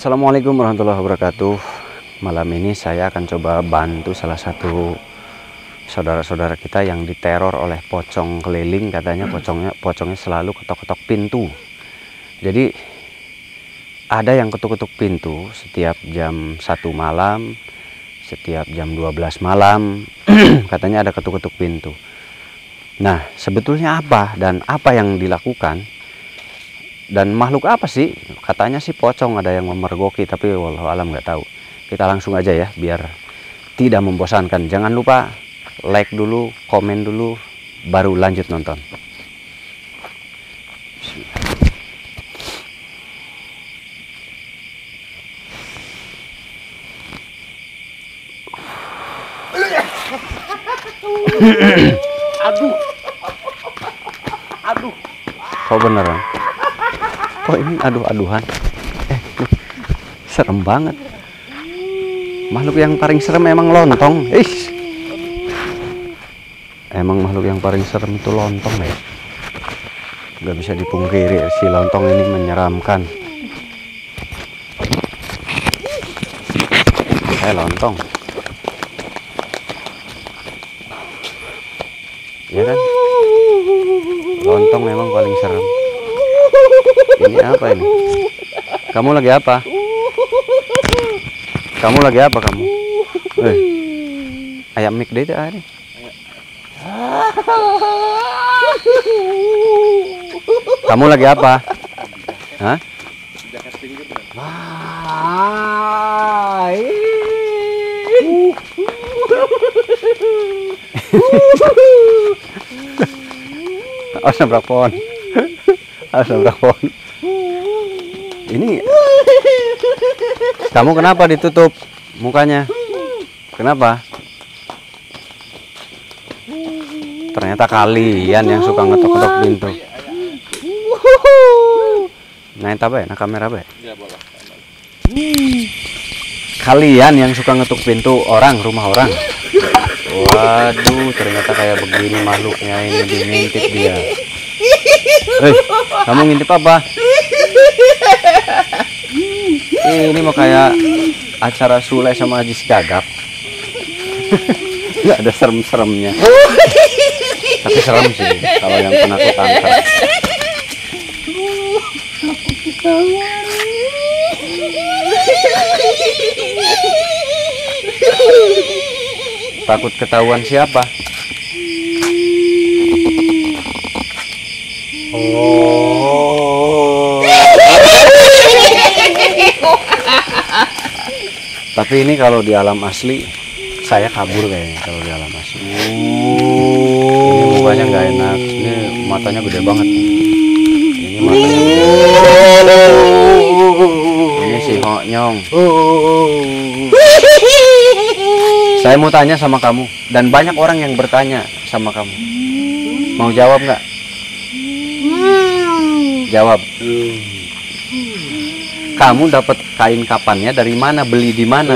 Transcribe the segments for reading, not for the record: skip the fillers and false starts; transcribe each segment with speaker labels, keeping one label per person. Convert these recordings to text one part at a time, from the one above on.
Speaker 1: Assalamualaikum warahmatullahi wabarakatuh. Malam ini saya akan coba bantu salah satu saudara-saudara kita yang diteror oleh pocong keliling. Katanya pocongnya selalu ketok-ketok pintu. Jadi ada yang ketuk-ketuk pintu setiap jam 1 malam, setiap jam 12 malam. Katanya ada ketuk-ketuk pintu. Nah, sebetulnya apa dan apa yang dilakukan? Dan makhluk apa sih? Katanya sih pocong, ada yang memergoki, tapi wallahu alam nggak tahu. Kita langsung aja ya, biar tidak membosankan. Jangan lupa like dulu, komen dulu, baru lanjut nonton.
Speaker 2: Aduh.
Speaker 1: Kok beneran? Kok ini aduh-aduhan? Serem banget. Makhluk yang paling serem emang lontong. Emang makhluk yang paling serem itu lontong ya. Gak bisa dipungkiri, si lontong ini menyeramkan. Lontong. Ya kan? Lontong memang paling serem. Ini apa ini? Kamu lagi apa? Kamu lagi apa kamu? Ayam mik deh tadi. Kamu lagi apa? Hah? Awas nabrak pohon. Awas nabrak pohon. Ini kamu kenapa ditutup mukanya? Kenapa? Ternyata kalian yang suka ngetok-ngetok pintu. Nah, apa ya? Nah, kamera apa ya? Kalian yang suka ngetuk pintu orang, rumah orang. Waduh, ternyata kayak begini makhluknya ini, ngintip dia. Kamu ngintip apa? Ini mau kayak acara Sule sama Ajis Gagap. Nggak ada serem-seremnya. Tapi serem sih kalau yang penakut angkat. Takut ketahuan siapa? Tapi ini kalau di alam asli saya kabur kayaknya kalau di alam asli. Ini mukanya nggak enak. Ini matanya gede banget. Ini matanya gede. Ini si Honyong. Saya mau tanya sama kamu, dan banyak orang yang bertanya sama kamu. Mau jawab nggak? Jawab. Kamu dapat kain kapannya dari mana? Beli di mana?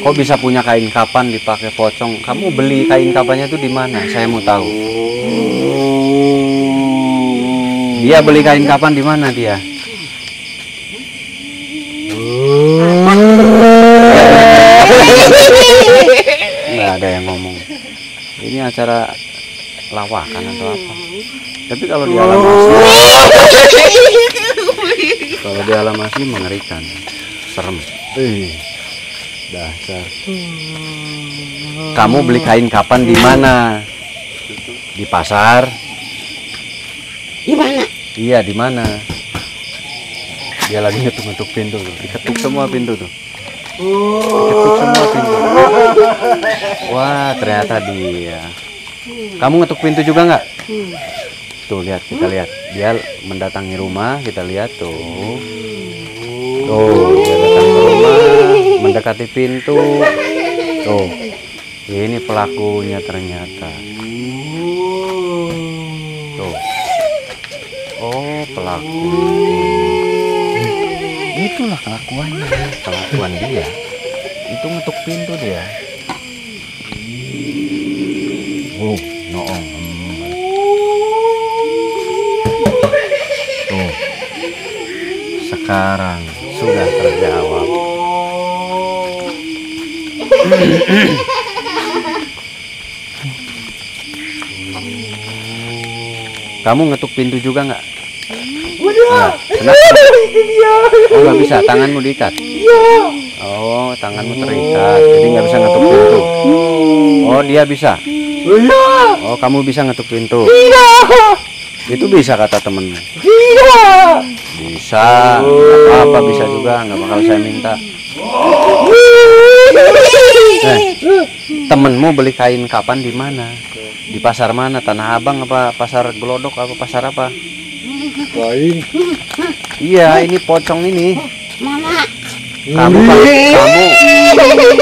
Speaker 1: Kok bisa punya kain kapan dipakai pocong? Kamu beli kain kapannya tuh di mana? Saya mau tahu. Dia beli kain kapan di mana dia? Nggak ada yang ngomong. Ini acara lawakan atau apa? Tapi kalau di alam asli, mengerikan, serem. Dasar. Kamu beli kain kapan di mana? Di pasar?
Speaker 2: Di mana?
Speaker 1: Iya, di mana? Dia lagi ngetuk-ngetuk pintu tuh. Diketuk semua pintu tuh. Diketuk semua pintu. Wah, ternyata dia. Kamu ngetuk pintu juga nggak? Tuh, lihat, kita lihat. Dia mendatangi rumah, kita lihat tuh. Tuh, dia datang ke rumah, mendekati pintu. Tuh, ini pelakunya ternyata. Tuh. Oh, pelaku. Itulah kelakuan dia. Itu ngetuk pintu dia. Noong. Tuh. Sekarang sudah terjawab. Kamu ngetuk pintu juga nggak? Nah,
Speaker 2: Itu dia.
Speaker 1: oh nggak bisa, tanganmu diikat.
Speaker 2: Iya.
Speaker 1: Oh, tanganmu terikat, jadi nggak bisa ngetuk pintu. Oh, dia bisa.
Speaker 2: Iya.
Speaker 1: Oh, kamu bisa ngetuk pintu.
Speaker 2: Iya.
Speaker 1: Itu bisa kata temenmu.
Speaker 2: Iya.
Speaker 1: Bisa, nggak apa-apa, bisa juga, nggak bakal saya minta. Temenmu beli kain kapan di mana? Di pasar mana? Tanah Abang apa pasar Gelodok apa pasar apa?
Speaker 3: Kain.
Speaker 1: Iya, ini pocong ini.
Speaker 2: Mana?
Speaker 1: Kamu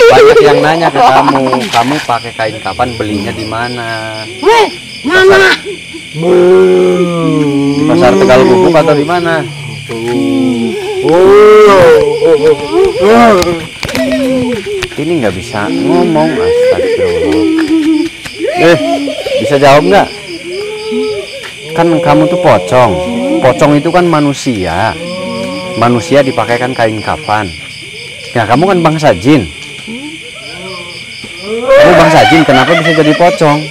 Speaker 1: banyak yang nanya ke kamu. Kamu pakai kain kapan, belinya di mana?
Speaker 2: Mana?
Speaker 1: Di pasar Tegal Bubuk atau di mana? Ini nggak bisa ngomong, astagfirullah. Bisa jawab nggak? Kan kamu tuh pocong. Pocong itu kan manusia. Manusia dipakaikan kain kafan. Nah, kamu kan bangsa jin. Kamu bangsa jin, kenapa bisa jadi pocong?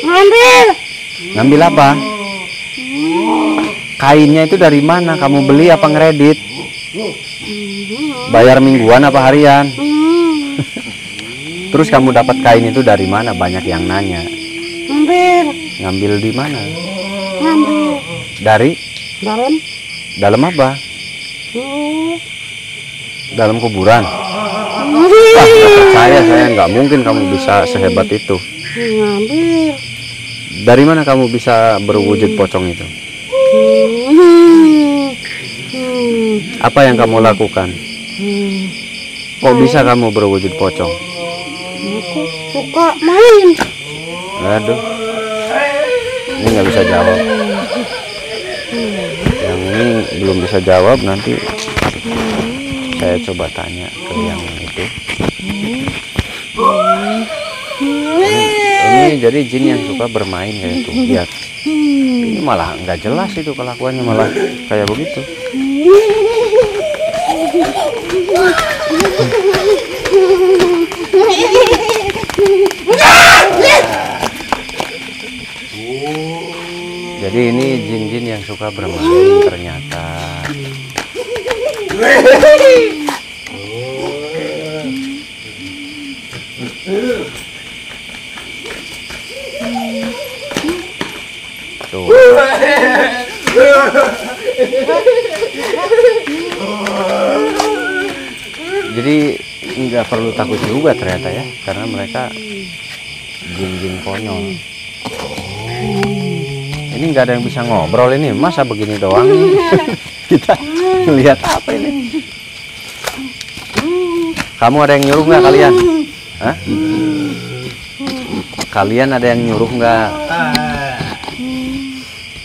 Speaker 2: Ngambil.
Speaker 1: Ngambil apa? Kainnya itu dari mana? Kamu beli apa ngeredit? Bayar mingguan apa harian? Terus kamu dapat kain itu dari mana? Banyak yang nanya.
Speaker 2: Ngambil.
Speaker 1: Ngambil di mana?
Speaker 2: Ngambil.
Speaker 1: Dari?
Speaker 2: Dalam.
Speaker 1: Dalam apa? Dalam kuburan.
Speaker 2: Ngambil.
Speaker 1: Wah, nggak percaya saya, nggak mungkin kamu bisa sehebat itu.
Speaker 2: Ngambil.
Speaker 1: Dari mana kamu bisa berwujud pocong itu? Apa yang kamu lakukan? Kok bisa kamu berwujud pocong?
Speaker 2: Aku suka main.
Speaker 1: Aduh, ini nggak bisa jawab. Yang ini belum bisa jawab, nanti saya coba tanya ke yang itu. Ini jadi jin yang suka bermain kayak itu. Lihat, ini malah nggak jelas itu kelakuannya, malah kayak begitu. Jadi ini jin-jin yang suka bermain ternyata. Tuh. Jadi nggak perlu takut juga ternyata ya, karena mereka jin-jin konyol. Ini nggak ada yang bisa ngobrol ini, masa begini doang? Kita lihat apa ini? Kamu ada yang nyuruh nggak kalian? Hah? Kalian ada yang nyuruh nggak?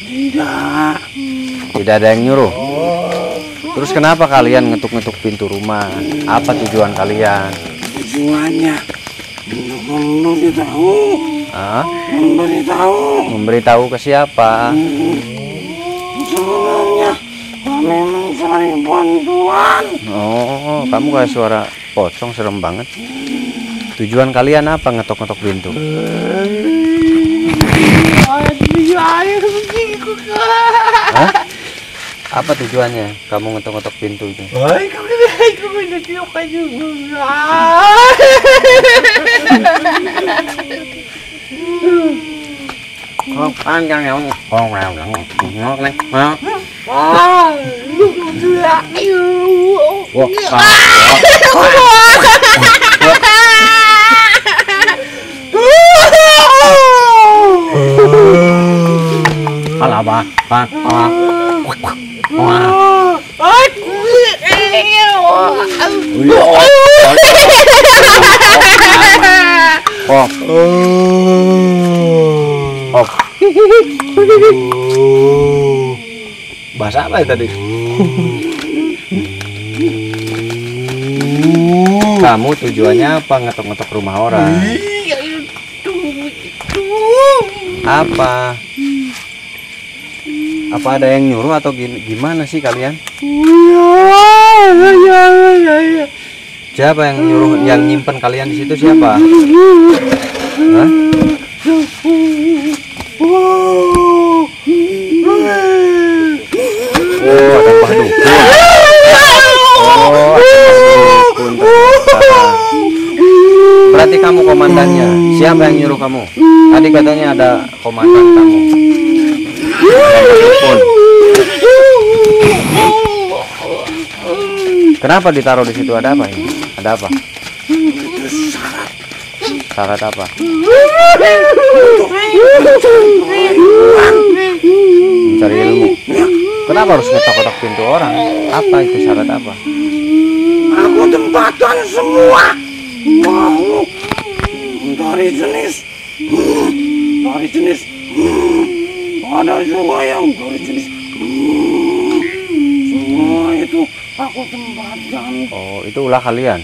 Speaker 3: Tidak.
Speaker 1: Tidak ada yang nyuruh. Terus kenapa kalian ngetuk-ngetuk pintu rumah? Apa tujuan kalian?
Speaker 3: Tujuannya untuk memberitahu.
Speaker 1: Hah?
Speaker 3: Memberitahu.
Speaker 1: Memberitahu ke siapa?
Speaker 3: Sebenarnya kami mencari bantuan.
Speaker 1: Oh, kamu kayak suara pocong, serem banget. Tujuan kalian apa ngetok-ngetok pintu? Hah? Apa tujuannya kamu ngetok-ngetok pintu itu? Bahasa apa ya tadi? Kamu tujuannya apa ngetok-ngetok rumah orang? Apa? Apa ada yang nyuruh atau gimana sih kalian?
Speaker 3: Ya.
Speaker 1: Siapa yang nyuruh, yang nyimpen kalian di situ siapa? Hah? Oh, ada Pak Dukun. Oh, Dukun ternyata. Berarti kamu komandannya. Siapa yang nyuruh kamu? Tadi katanya ada komandan kamu. Dukun. Kenapa ditaruh di situ? Ada apa ini? Ada apa? Syarat apa? Mencari ilmu. Kenapa harus ngetok-ketok pintu orang? Apa itu syarat apa?
Speaker 3: Aku tempatkan semua makhluk dari jenis ada juga yang dari jenis semua itu aku tempatkan.
Speaker 1: Oh, itu ulah kalian.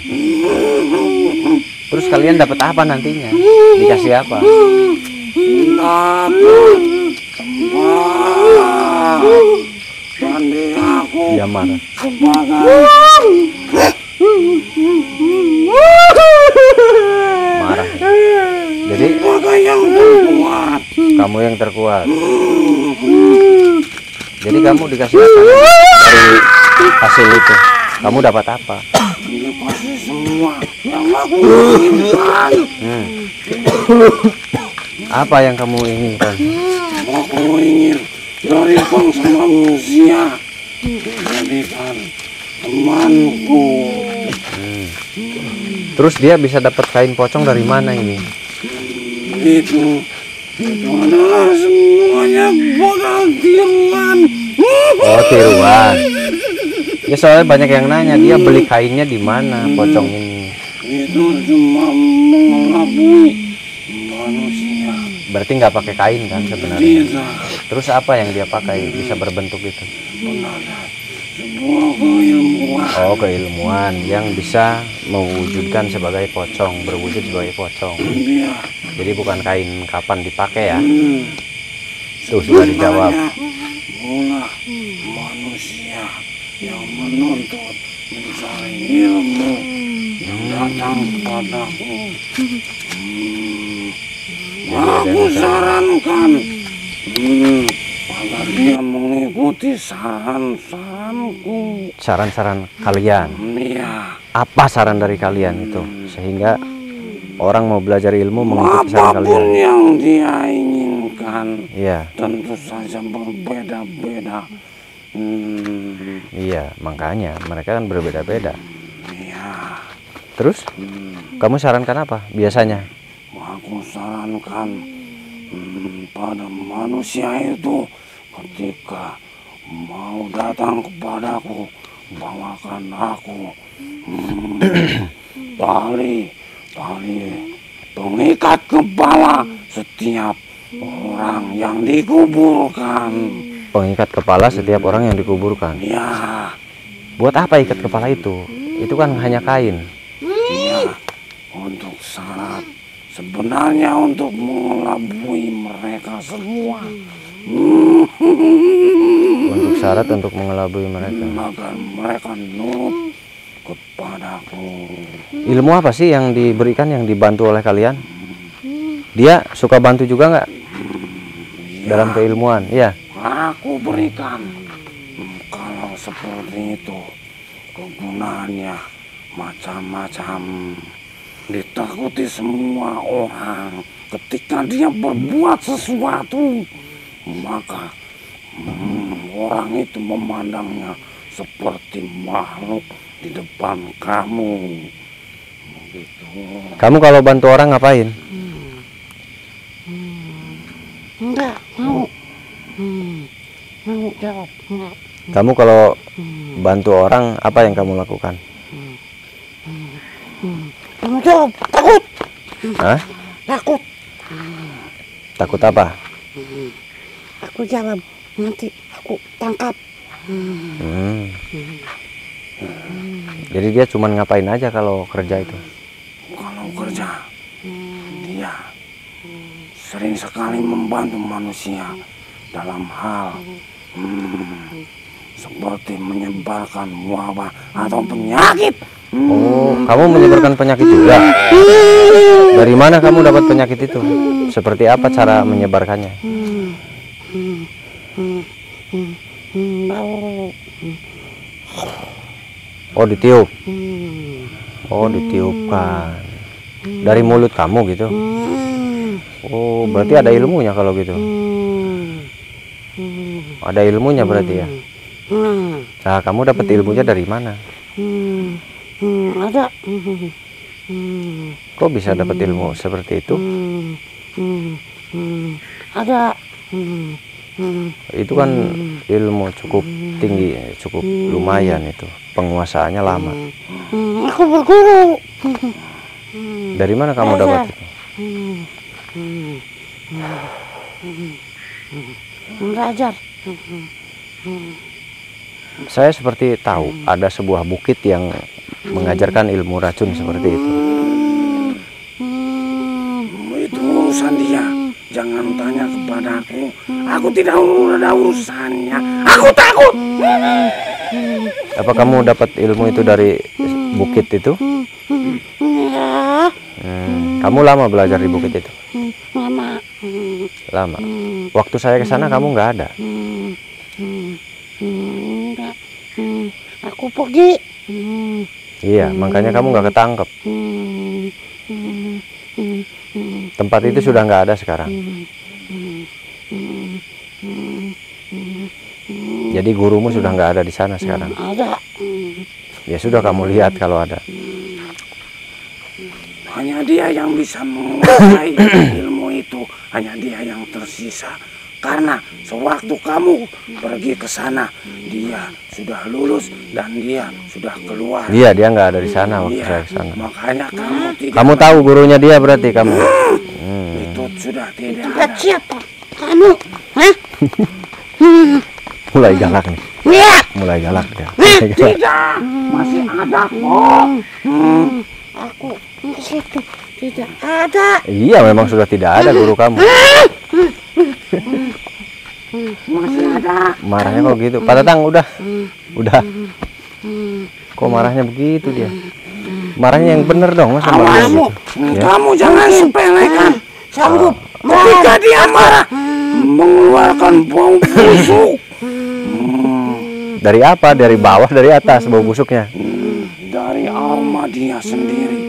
Speaker 1: Terus kalian dapat apa nantinya? Dikasih apa?
Speaker 3: Dapat tempat mandi aku
Speaker 1: Dia marah.
Speaker 3: sebagai
Speaker 1: Marah. Jadi
Speaker 3: sebagai yang terkuat.
Speaker 1: kamu yang terkuat. Jadi kamu dikasih apa dari hasil itu? Kamu dapat apa?
Speaker 3: Pasti semua yang aku inginkan.
Speaker 1: Apa yang kamu inginkan?
Speaker 3: Aku ingin dari bangsa manusia dijadikan temanku.
Speaker 1: Terus dia bisa dapat kain pocong dari mana ini?
Speaker 3: Itu adalah semuanya bakal tiruan.
Speaker 1: Oh, tiruan. Ya soalnya banyak yang nanya dia beli kainnya di mana pocong ini.
Speaker 3: Itu cuma mengelabui manusia.
Speaker 1: Berarti nggak pakai kain kan sebenarnya?
Speaker 3: Tidak
Speaker 1: Terus apa yang dia pakai bisa berbentuk itu?
Speaker 3: benar sebuah keilmuan.
Speaker 1: Oh, keilmuan yang bisa mewujudkan sebagai pocong, berwujud sebagai pocong.
Speaker 3: Dia
Speaker 1: Jadi bukan kain kapan dipakai ya? Tuh sudah dijawab.
Speaker 3: mula manusia yang menuntut mencari ilmu yang datang padaku. Aku sarankan agar dia mengikuti saran-saranku.
Speaker 1: Saran-saran kalian.
Speaker 3: Iya,
Speaker 1: Apa saran dari kalian itu? Sehingga orang mau belajar ilmu mengikuti saran
Speaker 3: apapun
Speaker 1: kalian.
Speaker 3: yang dia inginkan
Speaker 1: Iya,
Speaker 3: tentu saja berbeda-beda.
Speaker 1: iya, makanya mereka kan berbeda-beda.
Speaker 3: Iya,
Speaker 1: Terus kamu sarankan apa biasanya?
Speaker 3: aku sarankan pada manusia itu ketika mau datang kepadaku, bawakan aku tali pengikat kepala setiap orang yang dikuburkan.
Speaker 1: Pengikat kepala setiap orang yang dikuburkan.
Speaker 3: Ya,
Speaker 1: Buat apa ikat kepala itu? Itu kan hanya kain.
Speaker 3: ya, untuk syarat sebenarnya untuk mengelabui mereka semua.
Speaker 1: Untuk syarat untuk mengelabui mereka.
Speaker 3: Agar mereka nurut kepadaku.
Speaker 1: Ilmu apa sih yang diberikan, yang dibantu oleh kalian? Dia suka bantu juga nggak dalam keilmuan? Iya.
Speaker 3: Aku berikan. Kalau seperti itu kegunaannya macam-macam, ditakuti semua orang. Ketika dia berbuat sesuatu, maka orang itu memandangnya seperti makhluk di depan kamu. Begitu.
Speaker 1: Kamu kalau bantu orang ngapain?
Speaker 2: Enggak mau. Mau jawab enggak.
Speaker 1: Kamu kalau bantu orang apa yang kamu lakukan?
Speaker 2: Kamu jawab takut.
Speaker 1: Hah?
Speaker 2: Takut.
Speaker 1: Takut apa?
Speaker 2: Aku jawab nanti aku tangkap.
Speaker 1: Jadi dia cuma ngapain aja kalau kerja itu?
Speaker 3: Kalau kerja, dia sering sekali membantu manusia dalam hal Seperti menyebarkan wabah atau penyakit.
Speaker 1: Oh, kamu menyebarkan penyakit juga? Dari mana kamu dapat penyakit itu? Seperti apa cara menyebarkannya?
Speaker 2: Bau.
Speaker 1: Oh, ditiup. Oh, ditiupkan. Dari mulut kamu gitu? Oh, berarti ada ilmunya kalau gitu. Ada ilmunya berarti ya? Nah, kamu dapat ilmunya dari mana?
Speaker 2: Ada.
Speaker 1: Kok bisa dapat ilmu seperti itu?
Speaker 2: Ada.
Speaker 1: Itu kan ilmu cukup tinggi, cukup lumayan itu. Penguasaannya lama.
Speaker 2: Aku berguru.
Speaker 1: Dari mana kamu dapat itu?
Speaker 2: Belajar.
Speaker 1: Saya seperti tahu ada sebuah bukit yang mengajarkan ilmu racun seperti itu.
Speaker 3: Itu urusan dia. Jangan tanya kepadaku. Aku tidak ada urusannya. Aku takut.
Speaker 1: Apa kamu dapat ilmu itu dari bukit itu?
Speaker 2: Ya.
Speaker 1: Kamu lama belajar di bukit itu?
Speaker 2: Lama.
Speaker 1: Lama. Waktu saya ke sana kamu nggak ada.
Speaker 2: Enggak. Aku pergi.
Speaker 1: Iya, makanya kamu nggak ketangkep. Tempat itu sudah nggak ada sekarang. Jadi gurumu sudah nggak ada di sana sekarang.
Speaker 2: Ada.
Speaker 1: Ya sudah, kamu lihat kalau ada.
Speaker 3: Hanya dia yang bisa menguasai ilmu itu. Hanya dia yang tersisa. Karena sewaktu kamu pergi ke sana, dia sudah lulus dan dia sudah keluar.
Speaker 1: Iya, dia nggak ada di sana waktu
Speaker 3: Iya,
Speaker 1: saya ke sana.
Speaker 3: makanya kamu tidak.
Speaker 1: Kamu tahu gurunya dia berarti kamu.
Speaker 3: Itu sudah tidak
Speaker 2: Tidak
Speaker 3: ada.
Speaker 2: siapa? Kamu? Hah?
Speaker 1: Mulai galak nih.
Speaker 2: Ya.
Speaker 1: Mulai galak dia. Mulai galak.
Speaker 3: Tidak, masih ada kok.
Speaker 2: Aku ke situ. Tidak ada.
Speaker 1: Iya, memang sudah tidak ada guru kamu.
Speaker 3: Masih ada.
Speaker 1: Marahnya kok gitu. Pak Tatang, udah. Udah. Kok marahnya begitu dia? Marahnya yang bener dong, masa marahnya
Speaker 3: Kamu,
Speaker 1: gitu? Ya.
Speaker 3: kamu jangan sepelekan.
Speaker 2: Sanggup.
Speaker 3: Ketika dia marah, mengeluarkan bau busuk.
Speaker 1: Dari apa? Dari bawah, dari atas bau busuknya?
Speaker 3: Dari aroma dia sendiri,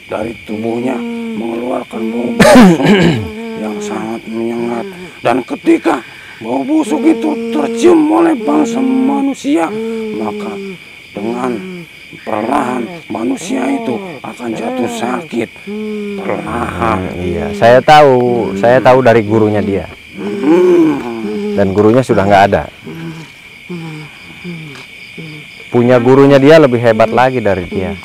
Speaker 3: dari tubuhnya mengeluarkan bau busuk yang sangat menyengat. Dan ketika bau busuk itu tercium oleh bangsa manusia, maka dengan perlahan manusia itu akan jatuh sakit perlahan.
Speaker 1: Iya, saya tahu dari gurunya dia. Dan gurunya sudah nggak ada. Punya gurunya dia lebih hebat lagi dari dia.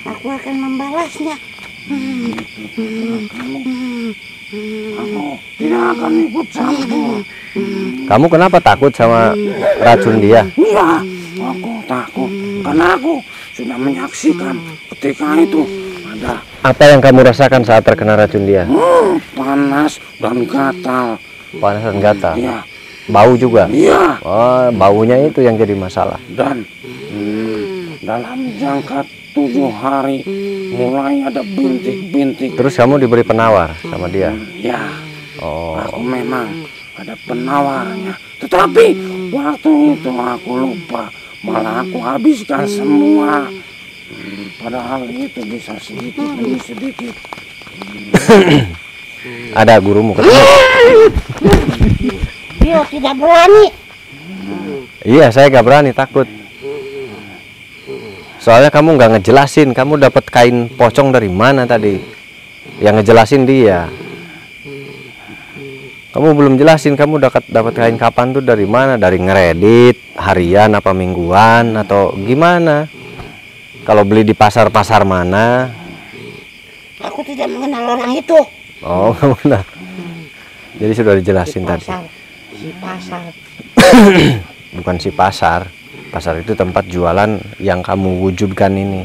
Speaker 2: Aku akan membalasnya.
Speaker 3: Kamu tidak akan ikut campur.
Speaker 1: Kamu kenapa takut sama racun dia?
Speaker 3: Iya, aku takut karena aku sudah menyaksikan ketika itu ada
Speaker 1: Apa yang kamu rasakan saat terkena racun dia?
Speaker 3: panas dan gatal.
Speaker 1: Panas dan gatal.
Speaker 3: Iya,
Speaker 1: Bau juga.
Speaker 3: iya.
Speaker 1: Oh, baunya itu yang jadi masalah.
Speaker 3: Dan dalam jangka 7 hari mulai ada bintik-bintik.
Speaker 1: Terus kamu diberi penawar sama dia?
Speaker 3: Ya,
Speaker 1: Oh,
Speaker 3: aku memang ada penawarnya. Tetapi waktu itu aku lupa. Malah aku habiskan semua. Padahal itu bisa sedikit demi sedikit.
Speaker 1: ada gurumu ketemu?
Speaker 2: Dia tidak berani.
Speaker 1: Iya, saya gak berani, takut. Soalnya kamu nggak ngejelasin, kamu dapat kain pocong dari mana tadi? Yang ngejelasin dia. Kamu belum jelasin, kamu dapat kain kapan tuh dari mana? Dari ngeredit, harian apa mingguan atau gimana? Kalau beli di pasar-pasar mana?
Speaker 2: Aku tidak mengenal orang itu.
Speaker 1: Oh, benar. Jadi sudah dijelasin tadi.
Speaker 2: Si pasar.
Speaker 1: Bukan si pasar. Pasar itu tempat jualan yang kamu wujudkan ini.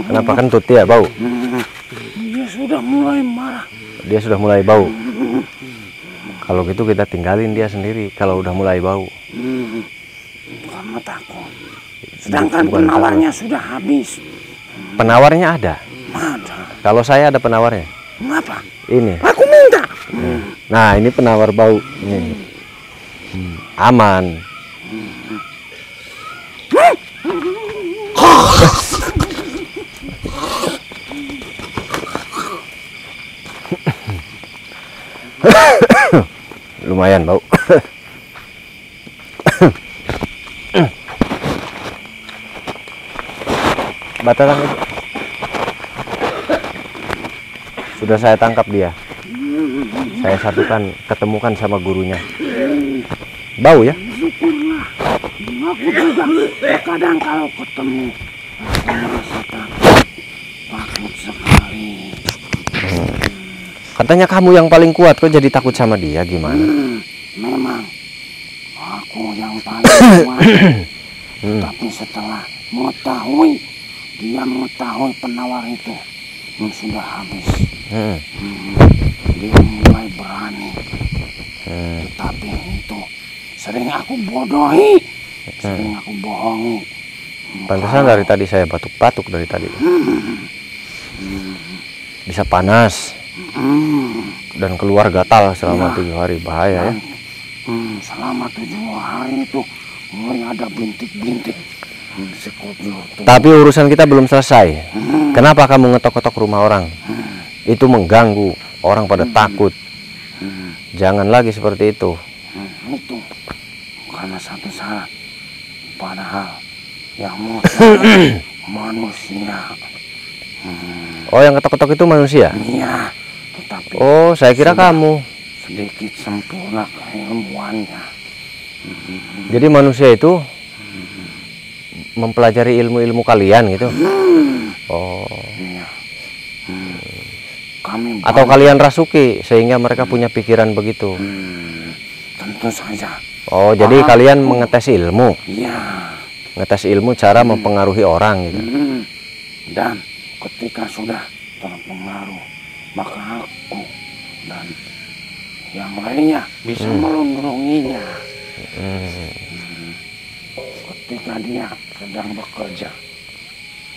Speaker 1: Kenapa kentut ya bau?
Speaker 3: Ya sudah. sudah mulai marah.
Speaker 1: Dia sudah mulai bau. Kalau gitu kita tinggalin dia sendiri kalau udah mulai bau.
Speaker 3: Karena takut. Sedangkan
Speaker 1: Bukan
Speaker 3: penawarnya sudah habis.
Speaker 1: Penawarnya ada.
Speaker 3: Ada.
Speaker 1: Kalau saya ada penawarnya.
Speaker 3: Mengapa?
Speaker 1: Ini.
Speaker 3: Aku minta.
Speaker 1: Nah, ini penawar bau. Ini. Aman. Lumayan bau. Batasan itu. Sudah saya tangkap dia. Saya satukan, ketemukan sama gurunya. Bau ya?
Speaker 3: Syukurlah. Aku juga terkadang kalau ketemu aku merasa takut. Takut sekali.
Speaker 1: Katanya kamu yang paling kuat, kok jadi takut sama dia, gimana?
Speaker 3: Memang aku yang paling kuat. Tapi setelah mengetahui penawar itu sudah habis, dia mulai berani. Tetapi itu sering aku bodohi, sering aku bohongi.
Speaker 1: Pantesan dari tadi saya batuk-batuk dari tadi. Bisa panas dan keluar gatal selama 7 hari, bahaya ya.
Speaker 3: Selama 7 hari itu mulai ada bintik-bintik sekujur.
Speaker 1: Tapi urusan kita belum selesai. Kenapa kamu ngetok-ketok rumah orang? Itu mengganggu, orang pada takut. Jangan lagi seperti itu.
Speaker 3: Itu karena satu syarat. Padahal yang mau manusia.
Speaker 1: Oh, yang ketok-ketok itu manusia?
Speaker 3: Iya, tetapi
Speaker 1: Oh, saya kira kamu.
Speaker 3: sedikit sempurna keilmuannya.
Speaker 1: Jadi manusia itu mempelajari ilmu-ilmu kalian gitu? Oh.
Speaker 3: Iya. Kami
Speaker 1: Atau kalian rasuki sehingga mereka punya pikiran begitu?
Speaker 3: tentu saja.
Speaker 1: Oh, jadi kalian mengetes ilmu?
Speaker 3: Iya.
Speaker 1: Ngetes ilmu cara mempengaruhi orang gitu?
Speaker 3: Dan ketika sudah terpengaruh, maka aku dan yang lainnya bisa melindunginya. Ketika dia sedang bekerja,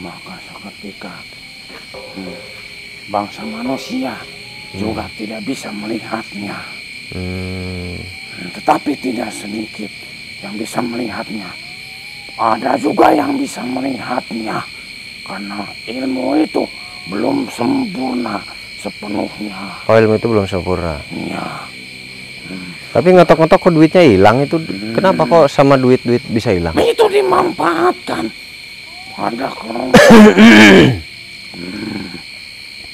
Speaker 3: maka seketika bangsa manusia juga tidak bisa melihatnya. Tetapi tidak sedikit yang bisa melihatnya. Ada juga yang bisa melihatnya karena ilmu itu belum sempurna sepenuhnya.
Speaker 1: Oh, ilmu itu belum sempurna.
Speaker 3: Iya.
Speaker 1: Tapi ngetok-ngetok kok duitnya hilang itu? Kenapa kok sama duit-duit bisa hilang?
Speaker 3: Itu dimanfaatkan. Ada kelompok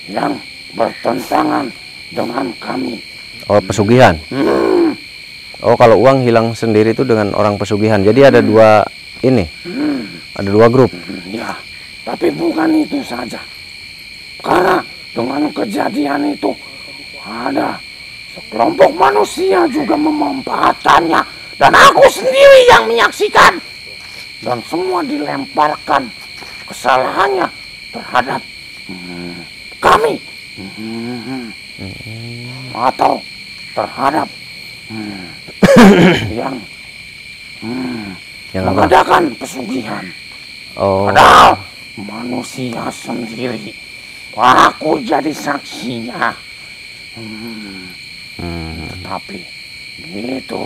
Speaker 3: yang bertentangan dengan kami.
Speaker 1: Oh, pesugihan. Oh, kalau uang hilang sendiri itu dengan orang pesugihan. Jadi ada dua ini. Ada dua grup.
Speaker 3: Ya, tapi bukan itu saja. Karena dengan kejadian itu ada sekelompok manusia juga memanfaatkannya. Dan aku sendiri yang menyaksikan. Dan semua dilemparkan kesalahannya terhadap kami. Atau terhadap yang mengadakan pesugihan.
Speaker 1: Oh.
Speaker 3: Padahal manusia sendiri. Aku jadi saksinya. Tetapi itu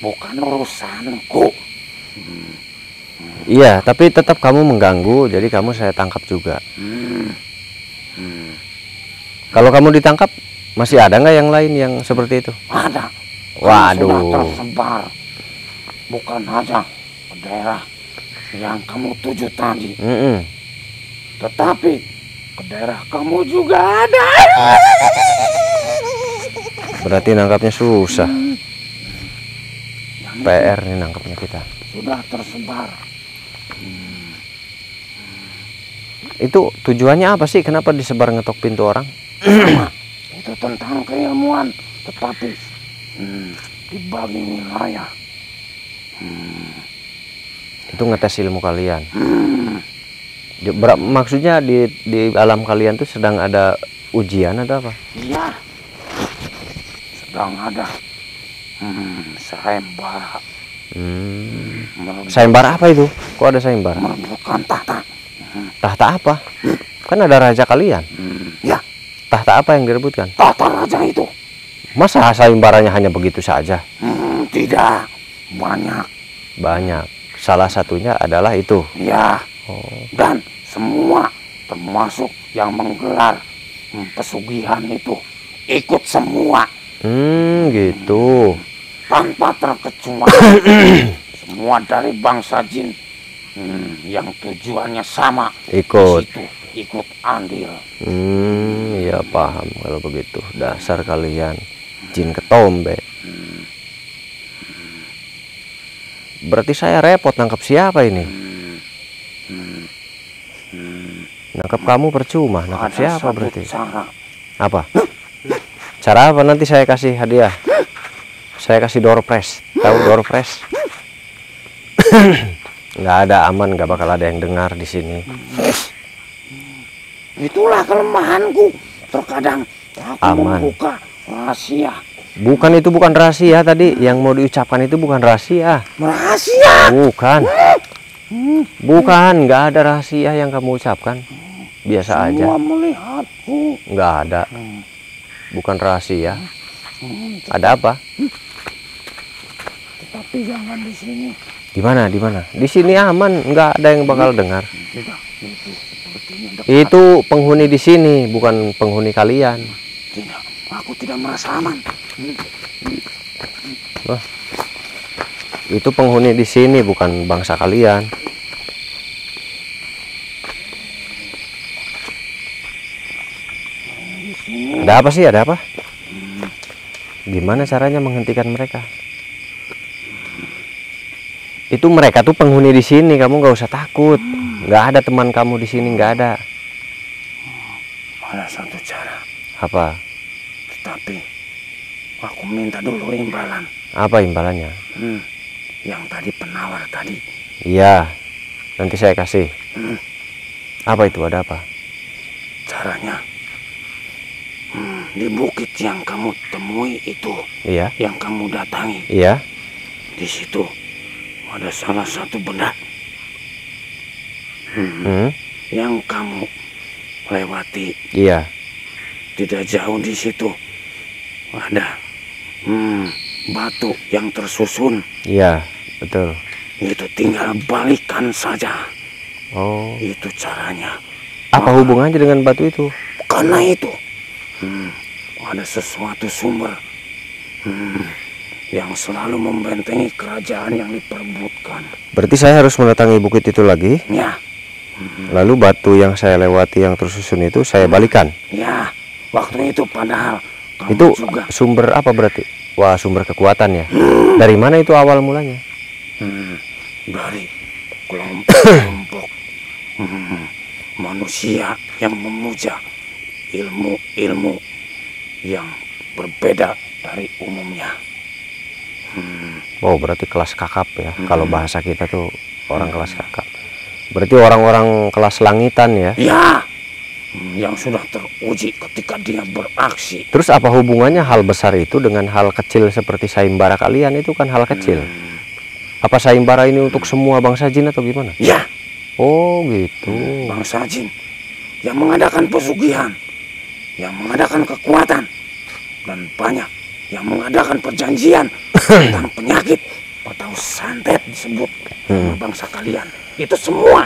Speaker 3: bukan urusanku.
Speaker 1: Iya, tapi tetap kamu mengganggu, jadi kamu saya tangkap juga. Kalau kamu ditangkap, masih ada nggak yang lain yang seperti itu?
Speaker 3: Ada.
Speaker 1: Waduh.
Speaker 3: Sudah tersebar. Bukan hanya ke daerah yang kamu tuju tadi. Tetapi ke daerah kamu juga ada.
Speaker 1: Berarti nangkapnya susah. PR nih nangkapnya kita.
Speaker 3: Sudah tersebar.
Speaker 1: Itu tujuannya apa sih? Kenapa disebar ngetok pintu orang?
Speaker 3: Itu tentang keilmuan. Tetapi dibagi wilayah.
Speaker 1: Itu ngetes ilmu kalian. Maksudnya di alam kalian tuh sedang ada ujian atau apa?
Speaker 3: Iya, sedang ada sayembara.
Speaker 1: Sayembara apa itu? Kok ada sayembara?
Speaker 3: Merebutkan tahta.
Speaker 1: Tahta apa? Kan ada raja kalian.
Speaker 3: Ya,
Speaker 1: Tahta apa yang direbutkan?
Speaker 3: tahta raja itu.
Speaker 1: Masa sayembaranya hanya begitu saja?
Speaker 3: Tidak, banyak.
Speaker 1: Banyak. Salah satunya adalah itu.
Speaker 3: Ya,
Speaker 1: Oh.
Speaker 3: dan semua termasuk yang menggelar pesugihan itu ikut semua
Speaker 1: Gitu.
Speaker 3: tanpa terkecuali. Semua dari bangsa jin yang tujuannya sama
Speaker 1: Ikut.
Speaker 3: di situ ikut andil.
Speaker 1: Ya paham kalau begitu. Dasar kalian jin ketombe. Berarti saya repot nangkep siapa ini? Nangkep kamu percuma. Nangkep
Speaker 3: Ada
Speaker 1: siapa
Speaker 3: satu
Speaker 1: berarti?
Speaker 3: cara.
Speaker 1: Apa? Cara apa? Nanti saya kasih hadiah. Saya kasih door prize. Tahu door prize? Nggak ada, aman, nggak bakal ada yang dengar di sini.
Speaker 3: Itulah kelemahanku. Terkadang aku
Speaker 1: Aman.
Speaker 3: membuka rahasia.
Speaker 1: Bukan, itu bukan rahasia tadi. Yang mau diucapkan itu bukan rahasia.
Speaker 3: Rahasia.
Speaker 1: Bukan. Bukan, nggak ada rahasia yang kamu ucapkan. Biasa aja.
Speaker 3: Semua melihatku.
Speaker 1: Nggak ada. Bukan rahasia. Ada apa?
Speaker 3: Tetapi jangan di sini.
Speaker 1: Di mana? Di mana? Di sini aman, nggak ada yang bakal dengar.
Speaker 3: Tidak, itu sepertinya dekat.
Speaker 1: Itu penghuni di sini, bukan penghuni kalian.
Speaker 3: Tidak, aku tidak merasa aman.
Speaker 1: Itu penghuni di sini, bukan bangsa kalian. Ada apa sih? Ada apa? Gimana caranya menghentikan mereka? Itu mereka tuh penghuni di sini, kamu nggak usah takut. Nggak ada teman kamu di sini, nggak ada.
Speaker 3: Ada satu cara,
Speaker 1: Apa?
Speaker 3: tetapi aku minta dulu imbalan.
Speaker 1: Apa imbalannya?
Speaker 3: Yang tadi penawar tadi.
Speaker 1: Iya, nanti saya kasih.
Speaker 3: Hmm,
Speaker 1: Apa itu? Ada apa?
Speaker 3: Caranya, di bukit yang kamu temui itu,
Speaker 1: Iya,
Speaker 3: yang kamu datangi,
Speaker 1: iya.
Speaker 3: di situ ada salah satu benda yang kamu lewati.
Speaker 1: Iya.
Speaker 3: Tidak jauh di situ ada batu yang tersusun.
Speaker 1: Iya, betul.
Speaker 3: Itu tinggal balikan saja.
Speaker 1: Oh,
Speaker 3: Itu caranya.
Speaker 1: apa hubungannya dengan batu itu?
Speaker 3: Karena itu ada sesuatu sumber yang selalu membentengi kerajaan yang diperebutkan.
Speaker 1: Berarti saya harus mendatangi bukit itu lagi.
Speaker 3: Ya,
Speaker 1: Lalu batu yang saya lewati yang tersusun itu saya balikan.
Speaker 3: ya. Waktu itu padahal kamu
Speaker 1: Itu
Speaker 3: juga
Speaker 1: sumber apa berarti? Wah, sumber kekuatan ya. Dari mana itu awal mulanya?
Speaker 3: dari kelompok manusia yang memuja ilmu-ilmu yang berbeda dari umumnya.
Speaker 1: Oh, berarti kelas kakap ya. Kalau bahasa kita tuh orang kelas kakap. Berarti orang-orang kelas langitan ya.
Speaker 3: Ya, yang sudah teruji ketika dia beraksi.
Speaker 1: Terus apa hubungannya hal besar itu dengan hal kecil seperti sayembara kalian? Itu kan hal kecil. Apa sayembara ini untuk semua bangsa jin atau gimana?
Speaker 3: Ya,
Speaker 1: Oh gitu.
Speaker 3: bangsa jin yang mengadakan pesugihan, yang mengadakan kekuatan, dan banyak yang mengadakan perjanjian tentang penyakit atau santet disebut sama bangsa kalian. Itu semua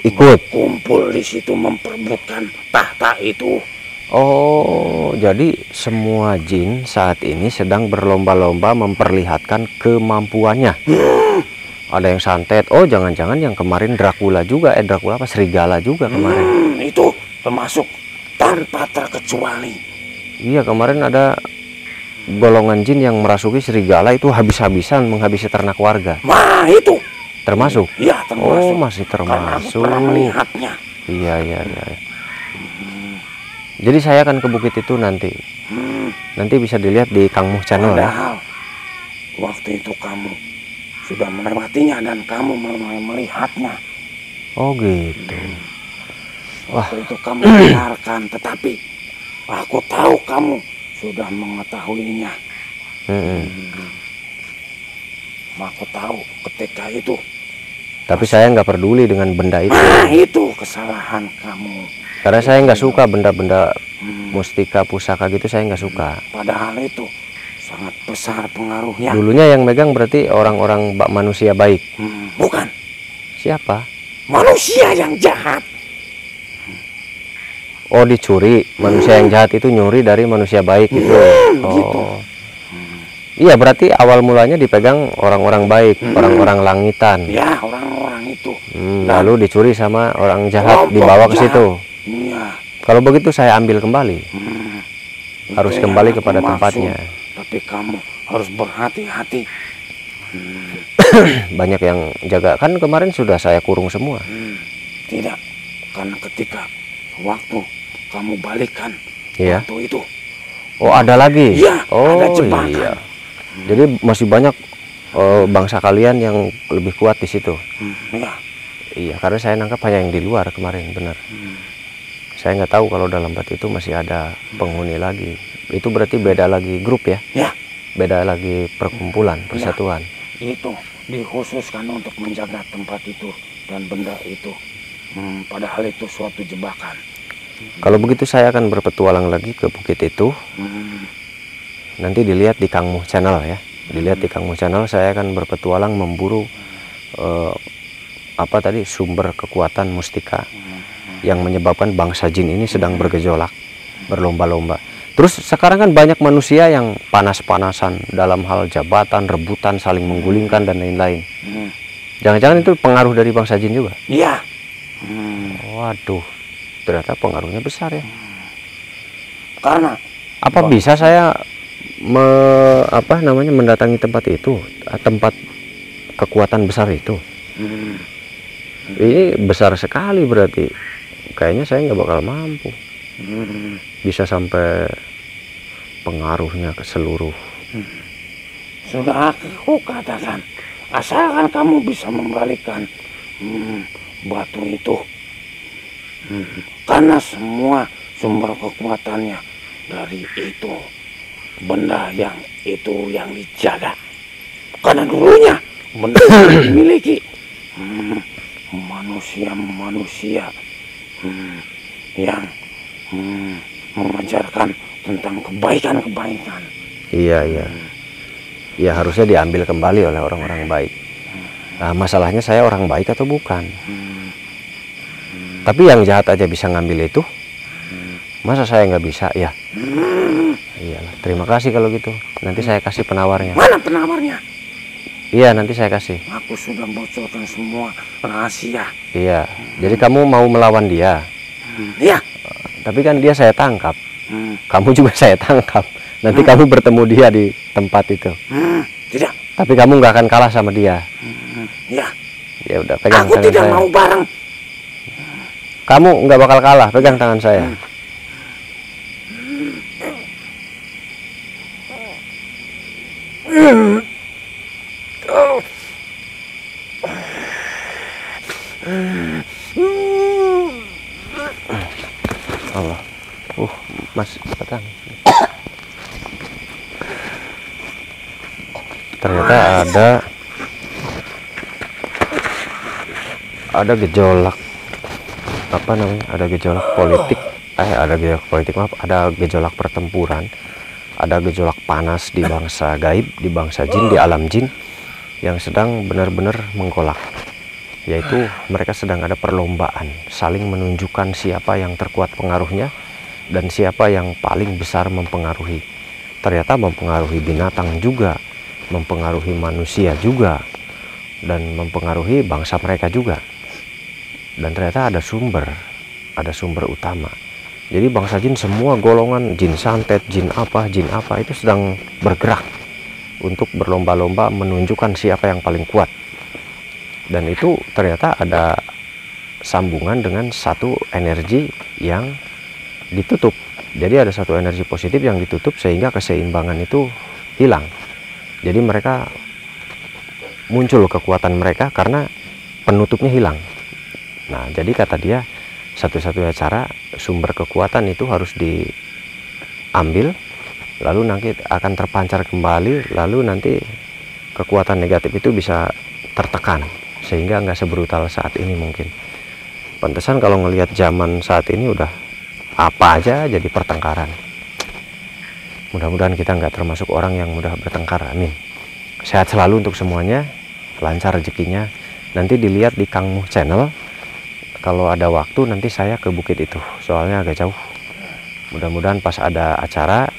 Speaker 1: Ikut.
Speaker 3: kumpul di situ memperebutkan tahta itu.
Speaker 1: Oh, jadi semua jin saat ini sedang berlomba-lomba memperlihatkan kemampuannya. Ada yang santet. Oh, jangan-jangan yang kemarin Dracula juga. Dracula apa? Serigala juga kemarin.
Speaker 3: Itu termasuk tanpa terkecuali.
Speaker 1: Iya, kemarin ada golongan jin yang merasuki serigala itu habis-habisan menghabisi ternak warga.
Speaker 3: Wah, itu
Speaker 1: Termasuk?
Speaker 3: ya termasuk.
Speaker 1: Oh, masih
Speaker 3: Karena aku
Speaker 1: termasuk.
Speaker 3: pernah melihatnya.
Speaker 1: Iya, iya, iya. Jadi saya akan ke bukit itu nanti. Nanti bisa dilihat di Kang Muh Channel ya.
Speaker 3: Padahal waktu itu kamu sudah melewatinya dan kamu melihatnya.
Speaker 1: Oh gitu.
Speaker 3: Waktu itu kamu dengarkan, tetapi Aku tahu kamu sudah mengetahuinya. Aku tahu ketika itu.
Speaker 1: Tapi saya nggak peduli dengan benda itu.
Speaker 3: Nah, itu kesalahan kamu.
Speaker 1: Karena saya nggak suka benda-benda mustika, pusaka gitu, saya nggak suka.
Speaker 3: Padahal itu sangat besar pengaruhnya.
Speaker 1: Dulunya yang megang berarti orang-orang manusia baik.
Speaker 3: Bukan.
Speaker 1: Siapa?
Speaker 3: Manusia yang jahat.
Speaker 1: Oh, dicuri. Manusia yang jahat itu nyuri dari manusia baik gitu.
Speaker 3: Gitu.
Speaker 1: Iya, berarti awal mulanya dipegang orang-orang baik, orang-orang langitan.
Speaker 3: Ya, orang-orang itu.
Speaker 1: Lalu dicuri sama orang jahat, dibawa ke situ.
Speaker 3: Iya.
Speaker 1: Kalau begitu saya ambil kembali. Harus
Speaker 3: Itu
Speaker 1: kembali
Speaker 3: yang
Speaker 1: kepada
Speaker 3: aku
Speaker 1: tempatnya.
Speaker 3: maksud. Tapi kamu harus berhati-hati.
Speaker 1: Banyak yang jaga. Kan kemarin sudah saya kurung semua.
Speaker 3: Tidak. Karena ketika waktu kamu balikan
Speaker 1: Iya.
Speaker 3: waktu itu.
Speaker 1: Oh, ada lagi?
Speaker 3: Iya,
Speaker 1: oh,
Speaker 3: ada jebakan.
Speaker 1: Iya. Jadi masih banyak bangsa kalian yang lebih kuat di situ.
Speaker 3: Iya.
Speaker 1: Iya, karena saya nangkap hanya yang di luar kemarin, benar. Saya nggak tahu kalau dalam batu itu masih ada penghuni lagi. Itu berarti beda lagi grup ya?
Speaker 3: Ya.
Speaker 1: Beda lagi perkumpulan, persatuan.
Speaker 3: Itu dikhususkan untuk menjaga tempat itu dan benda itu. Padahal itu suatu jebakan.
Speaker 1: Kalau begitu saya akan berpetualang lagi ke bukit itu. Nanti dilihat di Kang Muh Channel ya. Dilihat di Kang Muh Channel, saya akan berpetualang memburu apa tadi, sumber kekuatan mustika yang menyebabkan bangsa jin ini sedang bergejolak, berlomba-lomba. Terus sekarang kan banyak manusia yang panas-panasan dalam hal jabatan, rebutan, saling menggulingkan dan lain-lain. Jangan-jangan itu pengaruh dari bangsa jin juga?
Speaker 3: Iya.
Speaker 1: Waduh, ternyata pengaruhnya besar ya.
Speaker 3: Karena
Speaker 1: apa bisa saya mendatangi tempat itu, tempat kekuatan besar itu? Ini besar sekali berarti. Kayaknya saya nggak bakal mampu. Bisa sampai pengaruhnya ke seluruh.
Speaker 3: sudah aku katakan, asalkan kamu bisa membalikan batu itu. Karena semua sumber kekuatannya dari itu benda yang itu yang dijaga. Karena dulunya benda yang dimiliki manusia-manusia yang mengajarkan tentang kebaikan-kebaikan.
Speaker 1: Iya, iya. Ya harusnya diambil kembali oleh orang-orang baik. Nah, masalahnya saya orang baik atau bukan? Tapi yang jahat aja bisa ngambil itu, masa saya nggak bisa ya? Iyalah, terima kasih kalau gitu. Nanti saya kasih penawarnya.
Speaker 3: Mana penawarnya?
Speaker 1: Iya, nanti saya kasih.
Speaker 3: Aku sudah bocorkan semua rahasia.
Speaker 1: Iya, jadi kamu mau melawan dia.
Speaker 3: Iya.
Speaker 1: Tapi kan dia saya tangkap. Kamu juga saya tangkap. Nanti kamu bertemu dia di tempat itu.
Speaker 3: Tidak.
Speaker 1: Tapi kamu nggak akan kalah sama dia.
Speaker 3: Iya.
Speaker 1: Ya udah, pegang
Speaker 3: Aku
Speaker 1: tangan
Speaker 3: tidak
Speaker 1: saya.
Speaker 3: mau bareng.
Speaker 1: Kamu nggak bakal kalah, pegang tangan saya. Allah. Mas, petang. Ternyata ada gejolak, apa namanya, ada gejolak politik, maaf, ada gejolak pertempuran, ada gejolak panas di bangsa gaib, di bangsa jin, di alam jin yang sedang benar-benar menggolak, yaitu mereka sedang ada perlombaan saling menunjukkan siapa yang terkuat pengaruhnya dan siapa yang paling besar mempengaruhi. Ternyata mempengaruhi binatang juga, mempengaruhi manusia juga, dan mempengaruhi bangsa mereka juga. Dan ternyata ada sumber utama. Jadi bangsa jin semua golongan, jin santet, jin apa itu sedang bergerak untuk berlomba-lomba menunjukkan siapa yang paling kuat. Dan itu ternyata ada sambungan dengan satu energi yang ditutup. Jadi ada satu energi positif yang ditutup sehingga keseimbangan itu hilang. Jadi mereka muncul kekuatan mereka karena penutupnya hilang. Nah, jadi kata dia, satu-satunya cara sumber kekuatan itu harus
Speaker 4: ambil, lalu nanti akan terpancar kembali, lalu nanti kekuatan negatif itu bisa tertekan sehingga nggak sebrutal saat ini mungkin. Pantesan kalau ngelihat zaman saat ini udah apa aja jadi pertengkaran. Mudah-mudahan kita nggak termasuk orang yang mudah bertengkar, amin. Sehat selalu untuk semuanya, lancar rezekinya. Nanti dilihat di Kang Muh channel, kalau ada waktu nanti saya ke bukit itu, soalnya agak jauh. Mudah-mudahan pas ada acara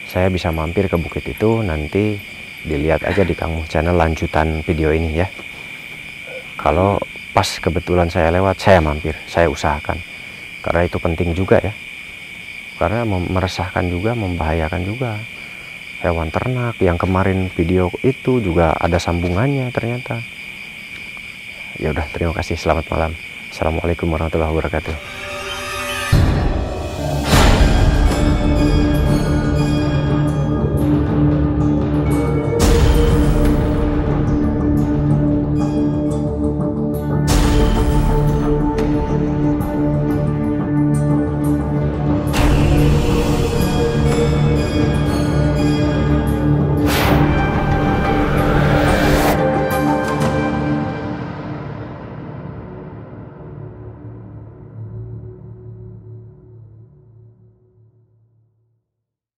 Speaker 4: saya bisa mampir ke bukit itu, nanti dilihat aja di Kang Muh channel lanjutan video ini ya. Kalau pas kebetulan saya lewat, saya mampir, saya usahakan, karena itu penting juga ya, karena meresahkan juga, membahayakan juga. Hewan ternak yang kemarin video itu juga ada sambungannya ternyata. Ya udah, terima kasih, selamat malam. Assalamualaikum warahmatullahi wabarakatuh.